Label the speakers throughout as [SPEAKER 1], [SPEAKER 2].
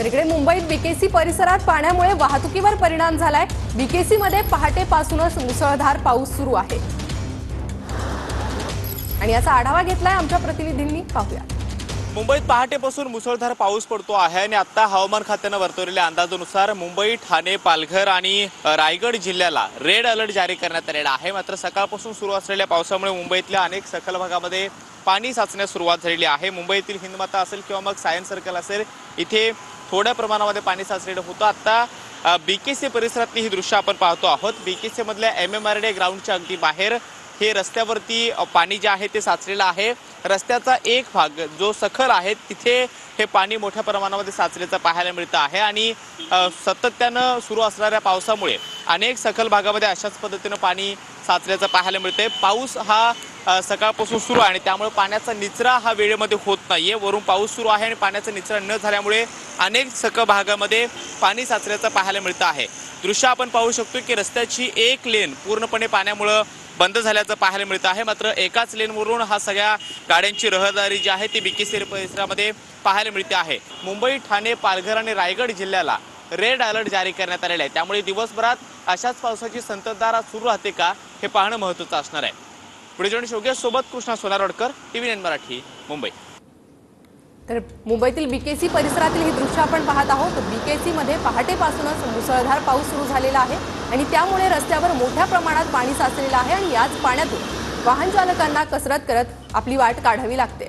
[SPEAKER 1] तर इकडे मुंबईत बीकेसी परिसरात पाण्यामुळे वाहतुकीवर परिणाम झालाय। बीकेसी मध्ये पहाटेपासूनच मुसळधार पाऊस सुरू आहे आणि याचा आढावा घेतलाय आमच्या प्रतिनिधींनी। पाहूया।
[SPEAKER 2] मुंबईत पहाटेपासून मुसळधार पाऊस पडतो आहे आणि आता हवामान खात्याने वर्तवलेल्या अंदाजानुसार मुंबई, ठाणे, पालघर आणि रायगड जिल्ह्याला रेड अलर्ट जारी करण्यात आलेला आहे। मात्र सकाळपासून सुरू असलेल्या पावसामुळे मुंबईतल्या अनेक सखल भागामध्ये पाणी साचण्यास सुरुवात झालेली आहे। मुंबईतील हिंदमाता असेल किंवा मग सायन्स सर्कल असेल, इथे थोड्या प्रमाणामध्ये पाणी साचलेलं होतं। आता बीकेसी परिसरातली ही दृश्य आपण पाहतो आहोत। बीकेसी मधल्या MMRD ग्राउंडच्या अगदी बाहेर हे रस्त्यावरती पाणी जे आहे ते साचलेलं आहे। रस्त्याचा एक भाग जो सखल आहे तिथे हे पाणी मोठ्या प्रमाणामध्ये साचल्याचं पाहायला मिळतं आहे आणि सातत्यानं सुरू असणाऱ्या पावसामुळे अनेक सखल भागामध्ये अशाच पद्धतीनं पाणी साचल्याचं पाहायला मिळतंय। पाऊस हा सकाळपासून सुरू आहे आणि त्यामुळे पाण्याचा निचरा हा वेळेमध्ये होत नाहीये। वरून पाऊस सुरू आहे आणि पाण्याचा निचरा न झाल्यामुळे अनेक सखल भागामध्ये पाणी साचल्याचं पाहायला मिळतं आहे। दृश्य आपण पाहू शकतो की रस्त्याची एक लेन पूर्णपणे पाण्यामुळे बंद झाल्याचं पाहायला मिळतं आहे। मात्र एकाच लेनवरून हा सगळ्या गाड्यांची रहदारी जी आहे ती बीकेसी परिसरामध्ये पाहायला मिळते आहे। मुंबई, ठाणे, पालघर आणि रायगड जिल्ह्याला रेड अलर्ट जारी करण्यात आलेला आहे। त्यामुळे दिवसभरात अशाच पावसाची संततधार सुरू राहते का हे पाहणं महत्त्वाचं असणार आहे। पुढे जाऊन शोग्या सोबत कृष्णा सोनारवडकर, TVN मराठी, मुंबई।
[SPEAKER 1] तर मुंबईतील बीकेसी परिसरातील ही दृश्य आपण पाहत आहोत। बीकेसी मध्ये पहाटेपासूनच मुसळधार पाऊस सुरू झालेला आहे आणि त्यामुळे रस्त्यावर मोठ्या प्रमाणात पाणी साचलेलं आहे आणि याच पाण्यातून वाहन चालकांना कसरत करत आपली वाट काढावी लागते।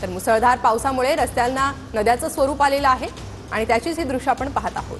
[SPEAKER 1] तर मुसळधार पावसामुळे रस्त्यांना नद्याचं स्वरूप आलेलं आहे आणि त्याचीच ही दृश्य आपण पाहत आहोत।